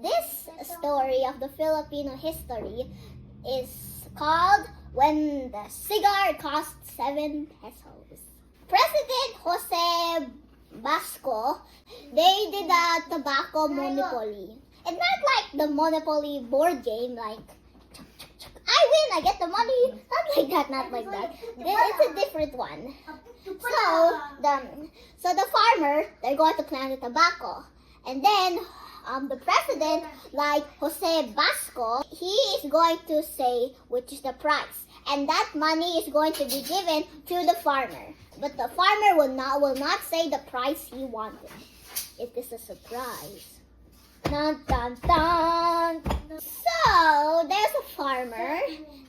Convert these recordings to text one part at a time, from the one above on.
this story of the Filipino history is called When the Cigar Cost 7 Pesos. President Jose Basco, they did a tobacco monopoly. It's not like the Monopoly board game, like I win, I get the money. Not like that. It's a different one. So the farmer, they're going to plant the tobacco, and then the president, like Jose Basco, he is going to say which is the price, and that money is going to be given to the farmer. But the farmer will not say the price he wanted. It is a surprise. Dun, dun, dun. So there's a farmer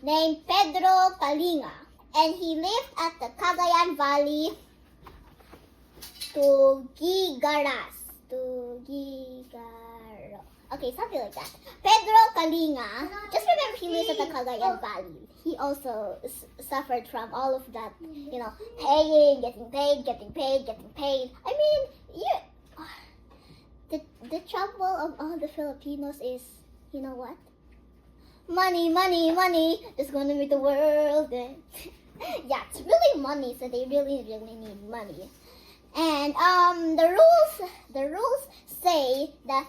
named Pedro Kalinga, and he lived at the Cagayan Valley, Tugigaras. Okay, something like that. Pedro Kalinga, just remember he lives at the Cagayan Valley. He also suffered from all of that, paying, getting paid. I mean, the trouble of all the Filipinos is, you know what? Money. That's gonna make the world. Yeah, it's really money, so they really need money. And the rules say that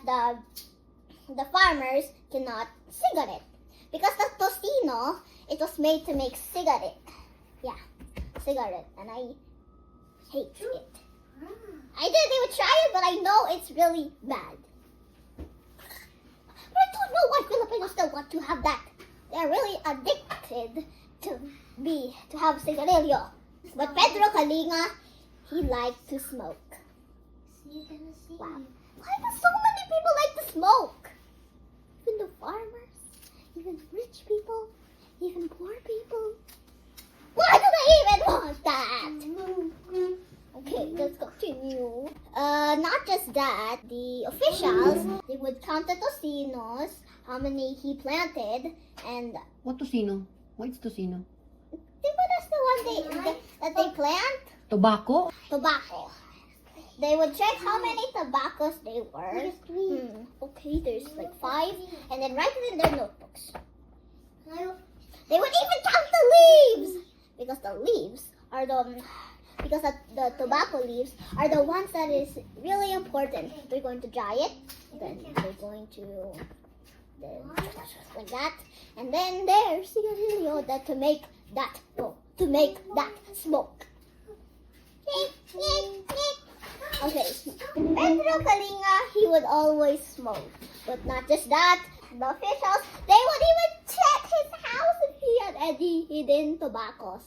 the farmers cannot cigarette, because the tocino, it was made to make cigarette. Yeah, cigarette, and I hate it. I didn't even try it, but I know it's really bad. But I don't know why Filipinos still want to have that. They're really addicted to have cigarillo. But Pedro Kalinga, he liked to smoke. Wow. Why do so many people like to smoke? Even the farmers, even rich people, even poor people. Why do they even want that? Okay, let's continue. Not just that, the officials, they would count the tocinos, how many he planted, and What tocino? What's tocino? that's the one that they plant. Tobacco? Tobacco. They would check how many tobaccos they were. Okay, there's like 5, and then write it in their notebooks. They would even count the leaves, because the leaves are the tobacco leaves are the ones that is really important. They're going to dry it, then they're going to like that, and then there's cigarillo that to make that smoke. Okay, Pedro Kalinga, he would always smoke, but not just that. The officials, they would even check his house if he had any hidden tobaccos.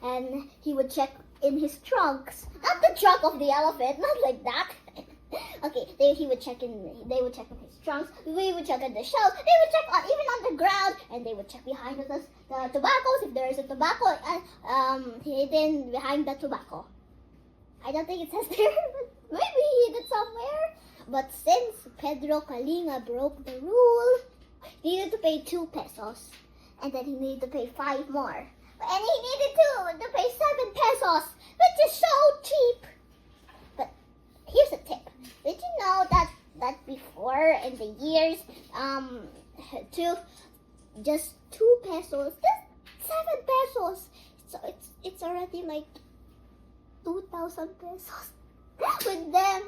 And he would check in his trunks, not the trunk of the elephant, not like that. Okay, they would check in his trunks. We would check on the shelves. They would check even on the ground, and they would check behind the tobaccos if there is a tobacco hidden behind the tobacco. I don't think it says there, but maybe he hid it somewhere. But since Pedro Kalinga broke the rule, he needed to pay 2 pesos, and then he needed to pay 5 more. And he needed to pay 7 pesos, which is so cheap. But here's a tip. Did you know that before in the years, just 2 pesos, just 7 pesos, so it's already like 2,000 pesos with them.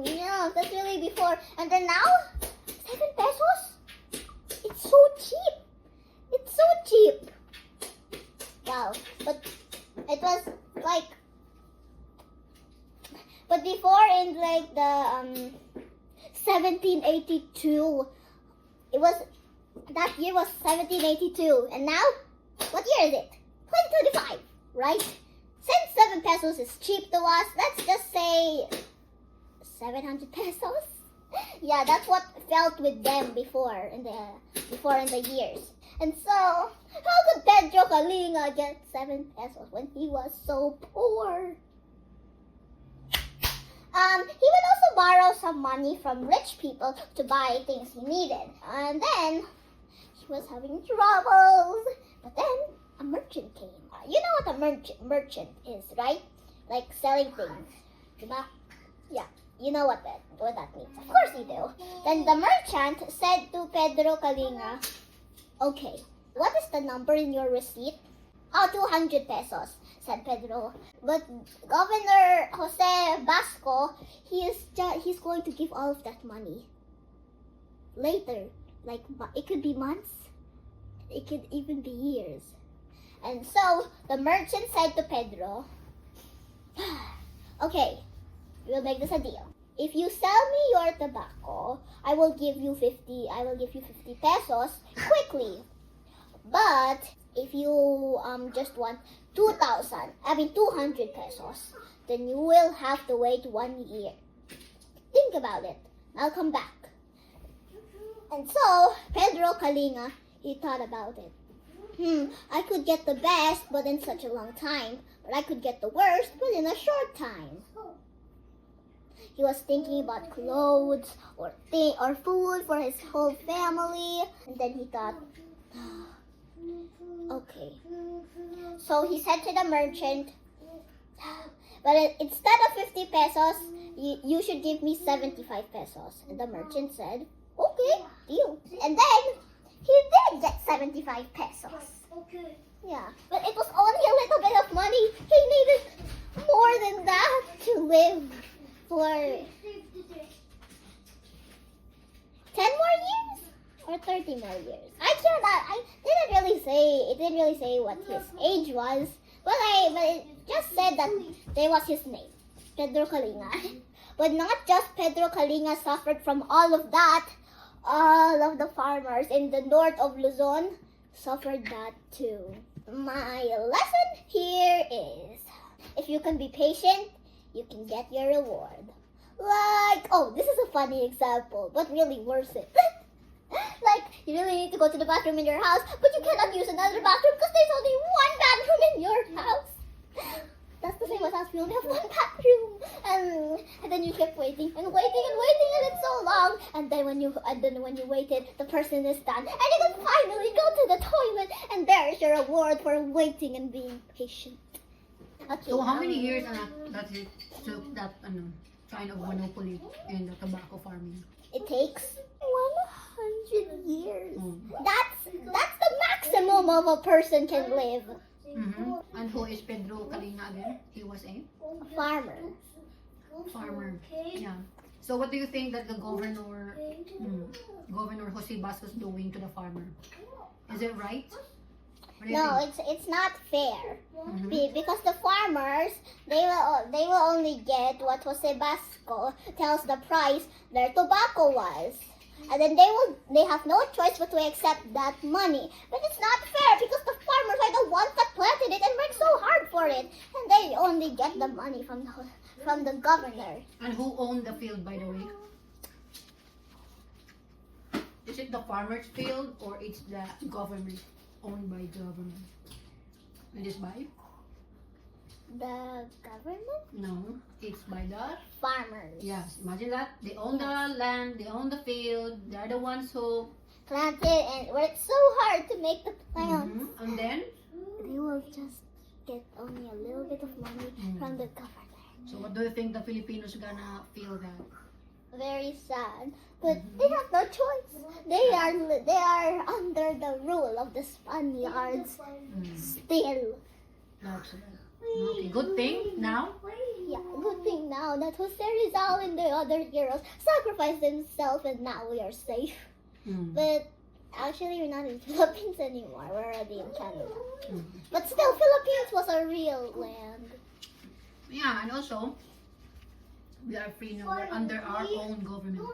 Yeah, that's really before. And then now, 7 pesos? It's so cheap. It's so cheap. Wow, but it was like, but before in like the 1782, that year was 1782, and now, what year is it? 2025, right? Since 7 pesos is cheap to us, let's just say 700 pesos. Yeah, that's what felt with them before in the years. And so, how could Pedro Kalinga get 7 pesos when he was so poor? He would also borrow some money from rich people to buy things he needed. And then, he was having troubles. But then, a merchant came. You know what a merchant is, right? Like selling things. Diba? Yeah. You know what that means. Of course you do. Then the merchant said to Pedro Kalinga, okay, what is the number in your receipt? Oh, 200 pesos, said Pedro. But Governor Jose Basco, he's going to give all of that money later. Like, it could be months. It could even be years. And so the merchant said to Pedro, okay, we'll make this a deal. If you sell me your tobacco, I will give you 50 pesos quickly. But if you just want 200 pesos, then you will have to wait 1 year. Think about it. I'll come back. And so Pedro Kalinga, he thought about it. I could get the best, but in such a long time. But I could get the worst, but in a short time. He was thinking about clothes or food for his whole family. And then he thought, okay. So he said to the merchant, but instead of 50 pesos, you should give me 75 pesos. And the merchant said, okay, deal. And then he did get 75 pesos. Okay. Yeah, but it was only a little bit of money. He needed more than that to live for 10 more years or 30 more years. It didn't really say what his age was, but it just said that there was his name, Pedro Kalinga. But not just Pedro Kalinga suffered from all of that. All of the farmers in the north of Luzon suffered that too. My lesson here is, if you can be patient, you can get your reward. Like, oh, this is a funny example, but really worth it. Like, you really need to go to the bathroom in your house, but you cannot use another bathroom because there's only one bathroom in your house. That's the same as us. We only have one bathroom, and then you kept waiting and it's so long. And then when you waited, the person is done, and you can finally go to the toilet, and there is your reward for waiting and being patient. Okay. So how many years that it took that kind of monopoly in the tobacco farming? It takes 100 years. Mm. That's the maximum of a person can live. Mm-hmm. And who is Pedro Kalinga again? He was a Farmer. farmer. Yeah. So what do you think that the governor Jose Bas was doing to the farmer? Is it right? What do you No, think? it's not fair. Mhm. Because the farmers, they will only get what Jose Basco tells the price their tobacco was. And then they have no choice but to accept that money. But it's not fair because the farmers are the ones that planted it and worked so hard for it. And they only get the money from the governor. And who owned the field, by the way? Is it the farmer's field or it's the government, owned by the government? It is by? The government? No, it's by the... Farmers. Yes, imagine that. They own the land, they own the field, they're the ones who... Planted and worked so hard to make the plants. And then, They will just get only a little bit of money from the government. so what do you think the Filipinos gonna feel that? Very sad, but they have no choice. They are under the rule of the Spaniards still. That's right. Okay, good thing now. Yeah, good thing now that Jose Rizal and the other heroes sacrificed themselves, and now we are safe. But actually, we're not in Philippines anymore. We're already in Canada. But still, Philippines was a real land. Yeah, and also, we are free now. We're under our own government.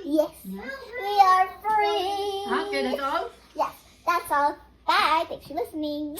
Yes, Yeah. we are free. Okay, that's all. Yes, that's all. Bye. Thanks for listening.